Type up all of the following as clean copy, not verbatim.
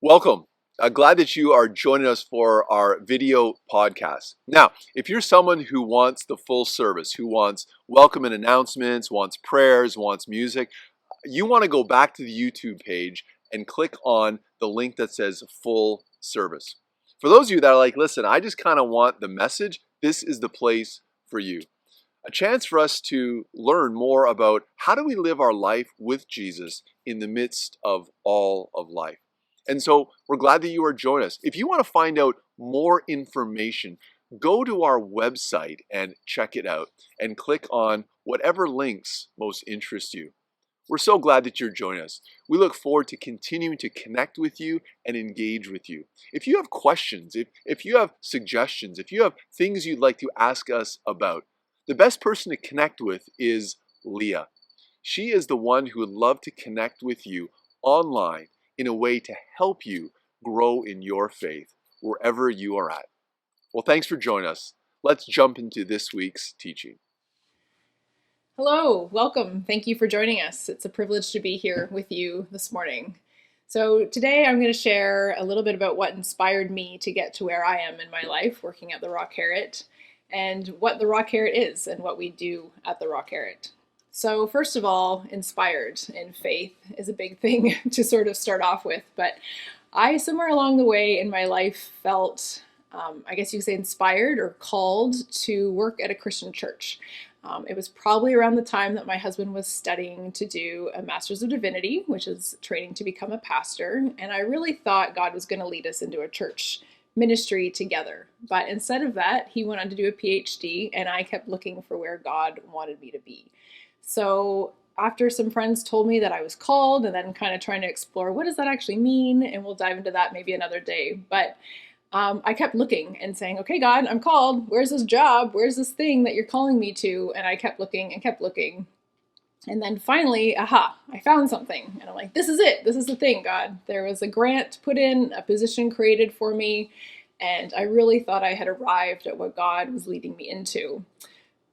Welcome. Glad that you are joining us for our video podcast. Now, if you're someone who wants the full service, who wants welcome and announcements, wants prayers, wants music, you want to go back to the YouTube page and click on the link that says full service. For those of you that are like, listen, I just kind of want the message, this is the place for you. A chance for us to learn more about how do we live our life with Jesus in the midst of all of life. And so we're glad that you are joining us. If you want to find out more information, go to our website and check it out and click on whatever links most interest you. We're so glad that you're joining us. We look forward to continuing to connect with you and engage with you. If you have questions, if you have suggestions, if you have things you'd like to ask us about, the best person to connect with is Leah. She is the one who would love to connect with you online in a way to help you grow in your faith wherever you are at. Well, thanks for joining us. Let's jump into this week's teaching. Hello, welcome. Thank you for joining us. It's a privilege to be here with you this morning. So today I'm going to share a little bit about what inspired me to get to where I am in my life working at the Raw Carrot, and what the Raw Carrot is and what we do at the Raw Carrot. So first of all, inspired in faith is a big thing to sort of start off with, but I somewhere along the way in my life felt, I guess you could say, inspired or called to work at a Christian church. It was probably around the time that my husband was studying to do a Master's of Divinity, which is training to become a pastor, and I really thought God was going to lead us into a church ministry together. But instead of that, he went on to do a PhD, and I kept looking for where God wanted me to be. So after some friends told me that I was called, and then kind of trying to explore what does that actually mean, and we'll dive into that maybe another day. But I kept looking and saying, okay, God, I'm called. Where's this job? Where's this thing that you're calling me to? And I kept looking and kept looking. And then finally, I found something. And I'm like, this is it. This is the thing, God. There was a grant put in, a position created for me. And I really thought I had arrived at what God was leading me into.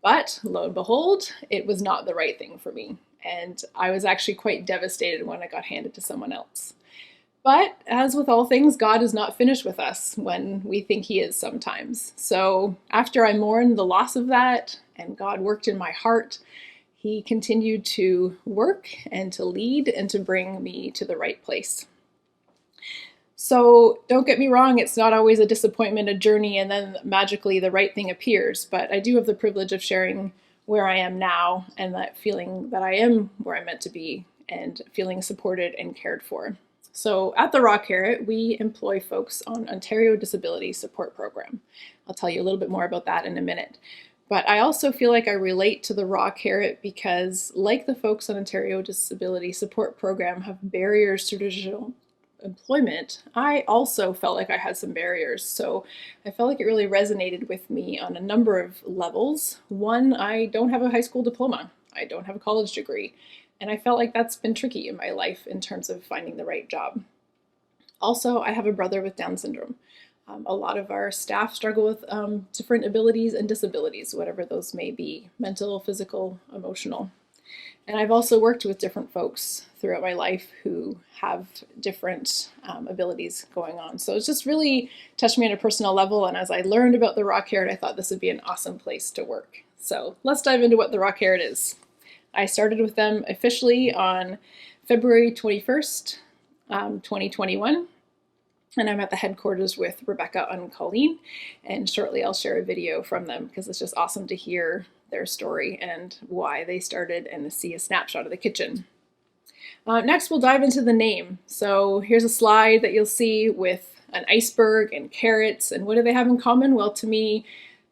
But lo and behold, it was not the right thing for me. And I was actually quite devastated when I got handed to someone else. But as with all things, God is not finished with us when we think he is sometimes. So after I mourned the loss of that and God worked in my heart, he continued to work and to lead and to bring me to the right place. So don't get me wrong, it's not always a disappointment, a journey, and then magically the right thing appears. But I do have the privilege of sharing where I am now and that feeling that I am where I'm meant to be and feeling supported and cared for. So at the Raw Carrot, we employ folks on Ontario Disability Support Program. I'll tell you a little bit more about that in a minute. But I also feel like I relate to the Raw Carrot because, like the folks on Ontario Disability Support Program have barriers to traditional employment, I also felt like I had some barriers. So I felt like it really resonated with me on a number of levels. One, I don't have a high school diploma. I don't have a college degree. And I felt like that's been tricky in my life in terms of finding the right job. Also, I have a brother with Down syndrome. A lot of our staff struggle with different abilities and disabilities, whatever those may be, mental, physical, emotional. And I've also worked with different folks throughout my life who have different abilities going on. So it's just really touched me on a personal level. And as I learned about the Raw Carrot, I thought this would be an awesome place to work. So let's dive into what the Raw Carrot is. I started with them officially on February 21st, 2021. And I'm at the headquarters with Rebecca and Colleen. And shortly I'll share a video from them because it's just awesome to hear their story and why they started and to see a snapshot of the kitchen. Next, we'll dive into the name. So here's a slide that you'll see with an iceberg and carrots. And what do they have in common? Well, to me,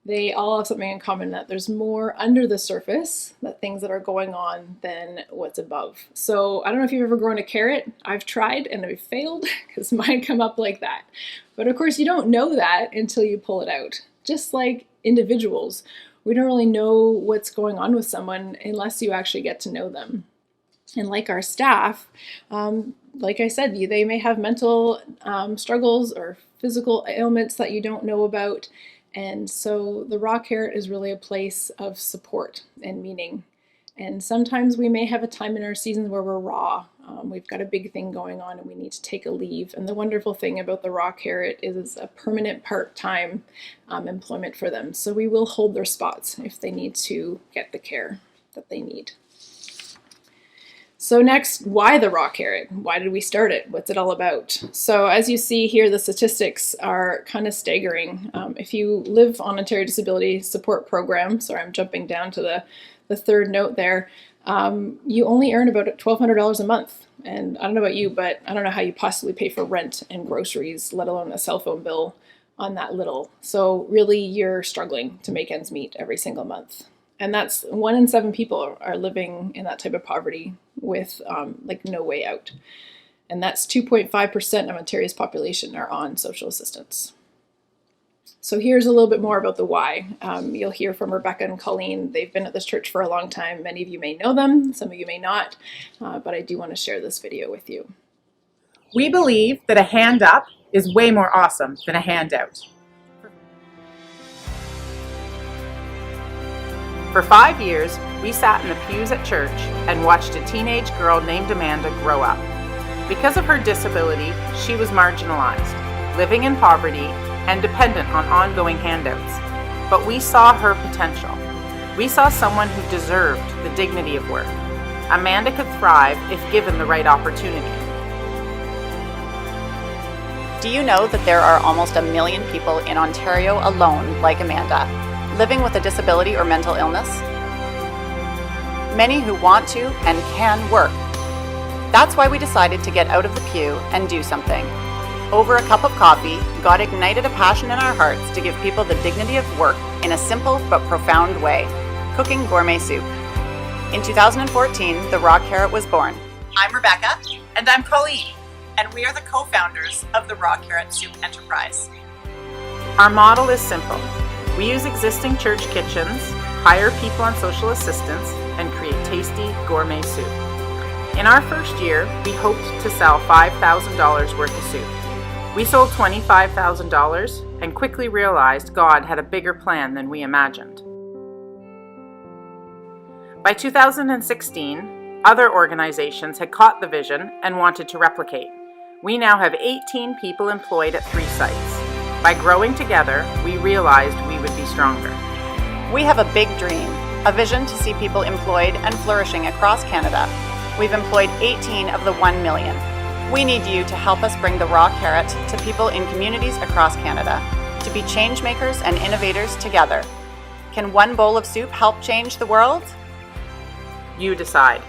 they all have something in common, that there's more under the surface, that things that are going on, than what's above. So I don't know if you've ever grown a carrot. I've tried and I've failed because mine come up like that. But of course, you don't know that until you pull it out. Just like individuals, we don't really know what's going on with someone unless you actually get to know them. And like our staff, like I said, they may have mental struggles or physical ailments that you don't know about. And so the Raw Carrot is really a place of support and meaning. And sometimes we may have a time in our season where we're raw. We've got a big thing going on and we need to take a leave. And the wonderful thing about the raw carrot is it's a permanent part-time employment for them. So we will hold their spots if they need to get the care that they need. So next, why the raw carrot? Why did we start it? What's it all about? So as you see here, the statistics are kind of staggering. If you live on Ontario Disability Support Program, sorry, I'm jumping down to the third note there, you only earn about $1,200 a month. And I don't know about you, but I don't know how you possibly pay for rent and groceries, let alone a cell phone bill on that little. So really, you're struggling to make ends meet every single month. And that's 1 in 7 people are living in that type of poverty with like no way out. And that's 2.5% of Ontario's population are on social assistance. So here's a little bit more about the why. You'll hear from Rebecca and Colleen. They've been at this church for a long time. Many of you may know them, some of you may not, but I do want to share this video with you. We believe that a hand up is way more awesome than a handout. For 5 years, we sat in the pews at church and watched a teenage girl named Amanda grow up. Because of her disability, she was marginalized, living in poverty, and dependent on ongoing handouts. But we saw her potential. We saw someone who deserved the dignity of work. Amanda could thrive if given the right opportunity. Do you know that there are almost 1 million people in Ontario alone like Amanda, living with a disability or mental illness? Many who want to and can work. That's why we decided to get out of the pew and do something. Over a cup of coffee, God ignited a passion in our hearts to give people the dignity of work in a simple but profound way, cooking gourmet soup. In 2014, the Raw Carrot was born. I'm Rebecca. And I'm Colleen, and we are the co-founders of the Raw Carrot Soup Enterprise. Our model is simple. We use existing church kitchens, hire people on social assistance, and create tasty gourmet soup. In our first year, we hoped to sell $5,000 worth of soup. We sold $25,000 and quickly realized God had a bigger plan than we imagined. By 2016, other organizations had caught the vision and wanted to replicate. We now have 18 people employed at 3 sites. By growing together, we realized we would be stronger. We have a big dream, a vision to see people employed and flourishing across Canada. We've employed 18 of the 1 million. We need you to help us bring the Raw Carrot to people in communities across Canada, to be change makers and innovators together. Can one bowl of soup help change the world? You decide.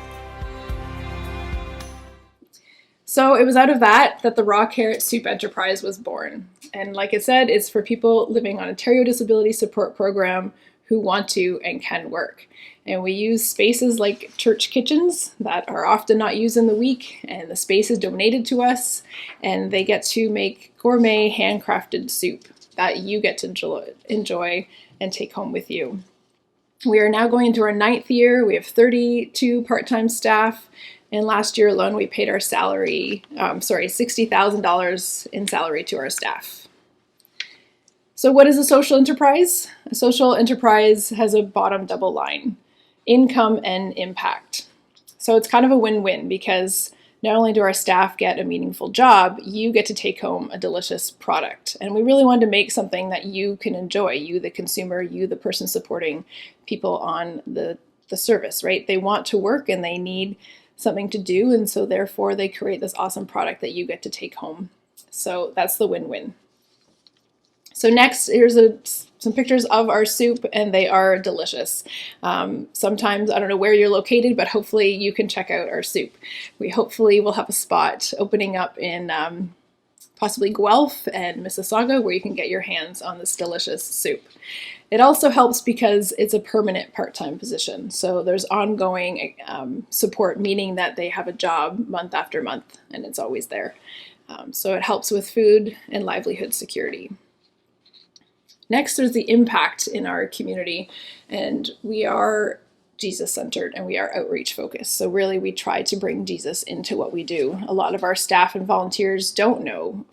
So it was out of that the Raw Carrot Soup Enterprise was born. And like I said, it's for people living on Ontario Disability Support Program who want to and can work. And we use spaces like church kitchens that are often not used in the week, and the space is donated to us, and they get to make gourmet handcrafted soup that you get to enjoy and take home with you. We are now going into our 9th year. We have 32 part-time staff, and last year alone we paid our $60,000 in salary to our staff. So what is a social enterprise? A social enterprise has a bottom double line: income and impact. So it's kind of a win-win, because not only do our staff get a meaningful job, you get to take home a delicious product. And we really wanted to make something that you can enjoy, you the consumer, you the person supporting people on the service, right? They want to work and they need something to do, and so therefore they create this awesome product that you get to take home. So that's the win-win. So next, here's some pictures of our soup, and they are delicious. Sometimes, I don't know where you're located, but hopefully you can check out our soup. We hopefully will have a spot opening up in possibly Guelph and Mississauga where you can get your hands on this delicious soup. It also helps because it's a permanent part-time position. So there's ongoing support, meaning that they have a job month after month, and it's always there. So it helps with food and livelihood security. Next, there's the impact in our community, and we are Jesus-centered and we are outreach-focused. So really, we try to bring Jesus into what we do. A lot of our staff and volunteers don't know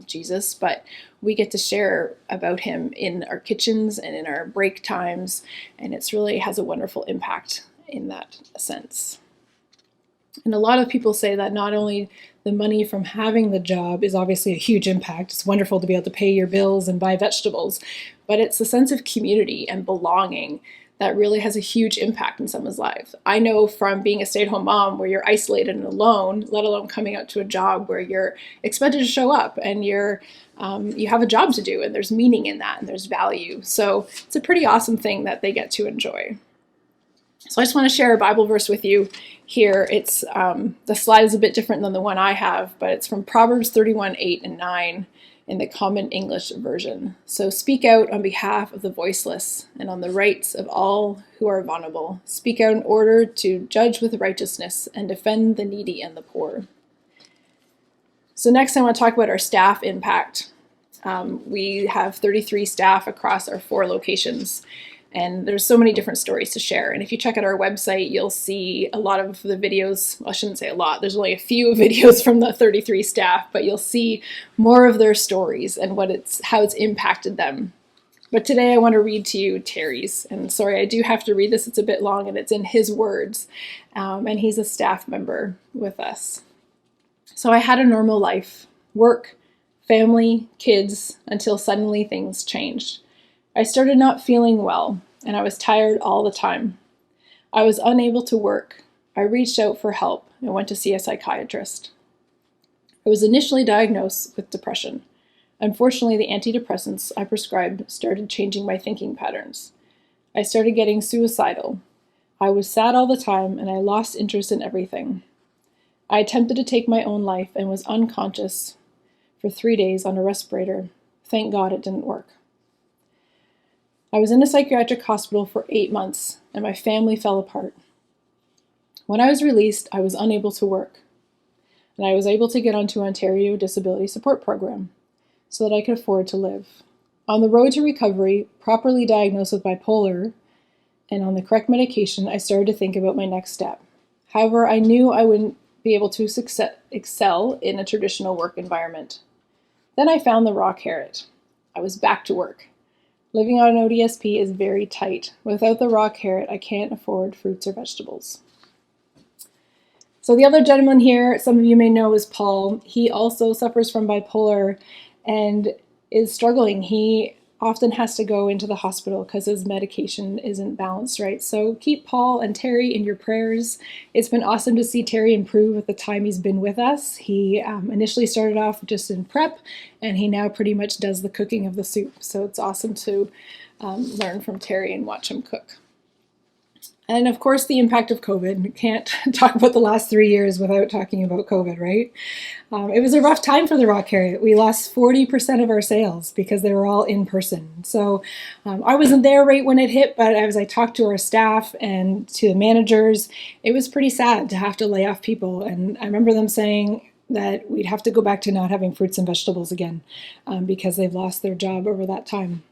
Jesus, but we get to share about him in our kitchens and in our break times, and it's really has a wonderful impact in that sense. And a lot of people say that not only the money from having the job is obviously a huge impact, it's wonderful to be able to pay your bills and buy vegetables, but it's the sense of community and belonging that really has a huge impact in someone's life. I know from being a stay-at-home mom where you're isolated and alone, let alone coming out to a job where you're expected to show up and you have a job to do, and there's meaning in that and there's value. So it's a pretty awesome thing that they get to enjoy. So I just want to share a Bible verse with you here. It's the slide is a bit different than the one I have, but it's from Proverbs 31:8-9 in the Common English Version. So speak out on behalf of the voiceless and on the rights of all who are vulnerable. Speak out in order to judge with righteousness and defend the needy and the poor. So next I want to talk about our staff impact. We have 33 staff across our 4 locations. And there's so many different stories to share. And if you check out our website, you'll see a lot of the videos. Well, I shouldn't say a lot. There's only a few videos from the 33 staff, but you'll see more of their stories and how it's impacted them. But today I want to read to you Terry's. And sorry, I do have to read this. It's a bit long and it's in his words. And he's a staff member with us. So I had a normal life, work, family, kids, until suddenly things changed. I started not feeling well, and I was tired all the time. I was unable to work. I reached out for help and went to see a psychiatrist. I was initially diagnosed with depression. Unfortunately, the antidepressants I prescribed started changing my thinking patterns. I started getting suicidal. I was sad all the time, and I lost interest in everything. I attempted to take my own life and was unconscious for 3 days on a respirator. Thank God it didn't work. I was in a psychiatric hospital for 8 months, and my family fell apart. When I was released, I was unable to work, and I was able to get onto Ontario Disability Support Program so that I could afford to live. On the road to recovery, properly diagnosed with bipolar, and on the correct medication, I started to think about my next step. However, I knew I wouldn't be able to excel in a traditional work environment. Then I found the raw carrot. I was back to work. Living on an ODSP is very tight. Without the raw carrot, I can't afford fruits or vegetables. So the other gentleman here, some of you may know, is Paul. He also suffers from bipolar and is struggling. He often has to go into the hospital because his medication isn't balanced right. So keep Paul and Terry in your prayers. It's been awesome to see Terry improve with the time he's been with us. He initially started off just in prep, and he now pretty much does the cooking of the soup. So it's awesome to learn from Terry and watch him cook. And of course, the impact of COVID. We can't talk about the last 3 years without talking about COVID, right? It was a rough time for the raw carrot. We lost 40% of our sales because they were all in person. So I wasn't there right when it hit, but as I talked to our staff and to the managers, it was pretty sad to have to lay off people. And I remember them saying that we'd have to go back to not having fruits and vegetables again because they've lost their job over that time.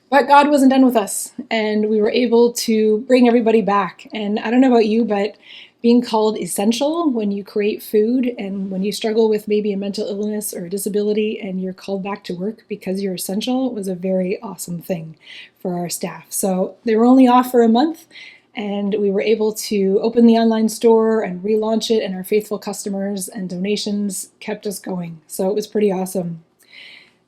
But God wasn't done with us, and we were able to bring everybody back. And I don't know about you, but being called essential when you create food and when you struggle with maybe a mental illness or a disability and you're called back to work because you're essential was a very awesome thing for our staff. So they were only off for a month, and we were able to open the online store and relaunch it, and our faithful customers and donations kept us going. So it was pretty awesome.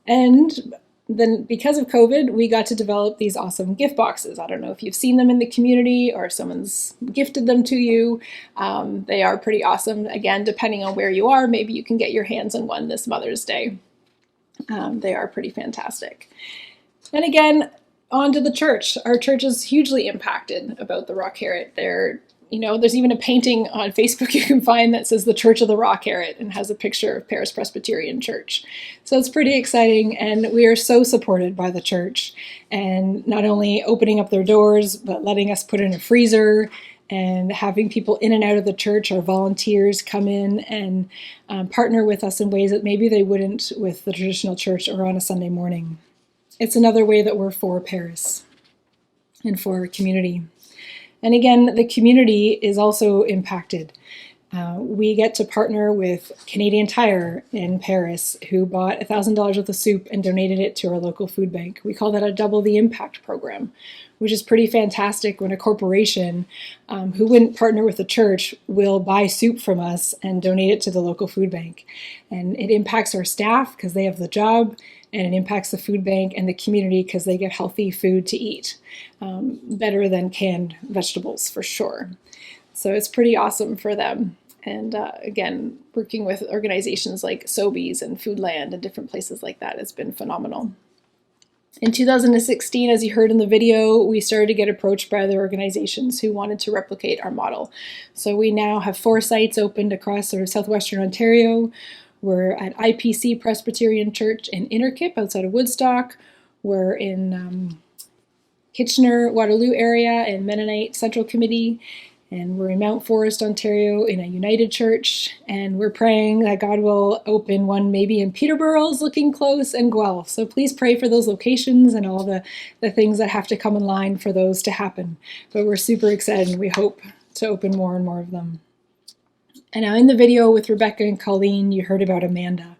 And then because of COVID, we got to develop these awesome gift boxes. I don't know if you've seen them in the community or someone's gifted them to you. They are pretty awesome. Again, depending on where you are, maybe you can get your hands on one this Mother's Day. They are pretty fantastic. And again, on to the church. Our church is hugely impacted about the raw carrot. There's even a painting on Facebook you can find that says the Church of the Raw Carrot and has a picture of Paris Presbyterian Church. So it's pretty exciting, and we are so supported by the church, and not only opening up their doors, but letting us put in a freezer and having people in and out of the church. Our volunteers come in and partner with us in ways that maybe they wouldn't with the traditional church or on a Sunday morning. It's another way that we're for Paris and for our community. And again, the community is also impacted. We get to partner with Canadian Tire in Paris, who bought $1,000 worth of soup and donated it to our local food bank. We call that a Double the Impact program, which is pretty fantastic when a corporation who wouldn't partner with the church will buy soup from us and donate it to the local food bank. And it impacts our staff because they have the job, and it impacts the food bank and the community because they get healthy food to eat, better than canned vegetables for sure. So it's pretty awesome for them. And again, working with organizations like Sobeys and Foodland and different places like that has been phenomenal. In 2016, as you heard in the video, we started to get approached by other organizations who wanted to replicate our model. So we now have 4 sites opened across sort of southwestern Ontario. We're at IPC Presbyterian Church in Innerkip outside of Woodstock. We're in Kitchener, Waterloo area in Mennonite Central Committee. And we're in Mount Forest, Ontario in a United Church. And we're praying that God will open one maybe in Peterborough's looking close and Guelph. So please pray for those locations and all the things that have to come in line for those to happen. But we're super excited and we hope to open more and more of them. And now in the video with Rebecca and Colleen, you heard about Amanda.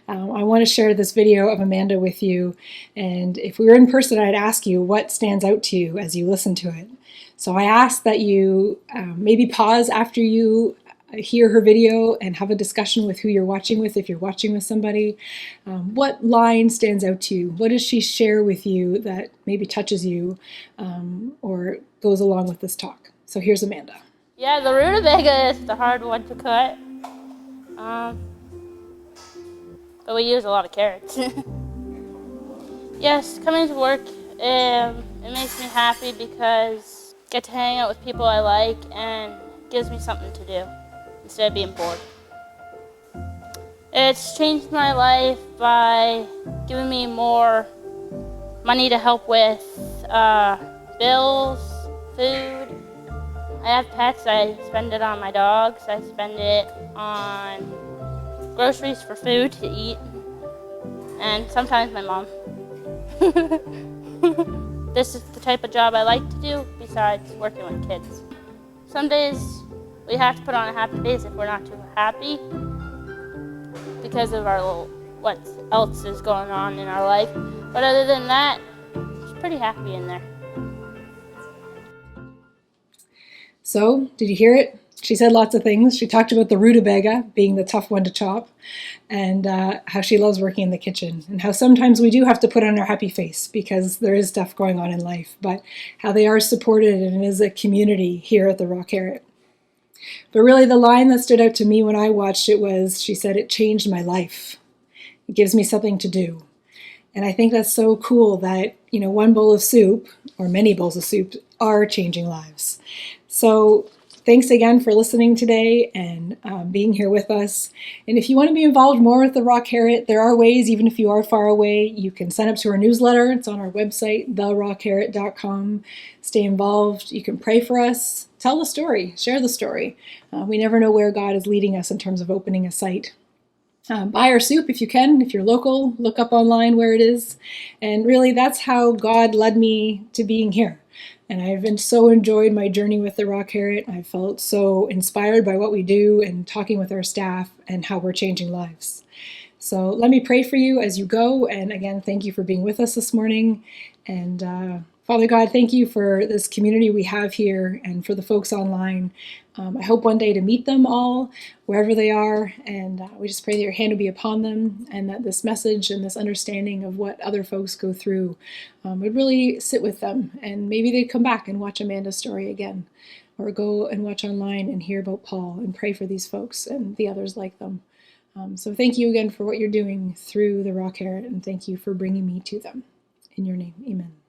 I want to share this video of Amanda with you. And if we were in person, I'd ask you what stands out to you as you listen to it. So I ask that you maybe pause after you hear her video and have a discussion with who you're watching with, if you're watching with somebody. What line stands out to you? What does she share with you that maybe touches you or goes along with this talk? So here's Amanda. Yeah, the rutabaga is the hard one to cut. But we use a lot of carrots. Yes, coming to work, it makes me happy because I get to hang out with people I like and gives me something to do instead of being bored. It's changed my life by giving me more money to help with bills, food. I have pets, I spend it on my dogs, I spend it on groceries for food to eat, and sometimes my mom. This is the type of job I like to do besides working with kids. Some days we have to put on a happy face if we're not too happy because of what else is going on in our life. But other than that, it's pretty happy in there. So, did you hear it? She said lots of things. She talked about the rutabaga being the tough one to chop, and how she loves working in the kitchen, and how sometimes we do have to put on our happy face because there is stuff going on in life, but how they are supported and it is a community here at the Raw Carrot. But really the line that stood out to me when I watched it was, she said, "It changed my life. It gives me something to do." And I think that's so cool that, one bowl of soup, or many bowls of soup, are changing lives. So thanks again for listening today and being here with us. And if you want to be involved more with the Raw Carrot, there are ways, even if you are far away. You can sign up to our newsletter. It's on our website, therawcarrot.com. Stay involved. You can pray for us. Tell the story. Share the story. We never know where God is leading us in terms of opening a site. Buy our soup if you can. If you're local, look up online where it is. And really, that's how God led me to being here. And I've been so enjoyed my journey with the Raw Carrot. I felt so inspired by what we do and talking with our staff and how we're changing lives. So let me pray for you as you go. And again, thank you for being with us this morning. And Father God, thank you for this community we have here and for the folks online. I hope one day to meet them all, wherever they are, and we just pray that your hand would be upon them and that this message and this understanding of what other folks go through would really sit with them, and maybe they'd come back and watch Amanda's story again, or go and watch online and hear about Paul and pray for these folks and the others like them. So thank you again for what you're doing through the Raw Carrot, and thank you for bringing me to them. In your name, amen.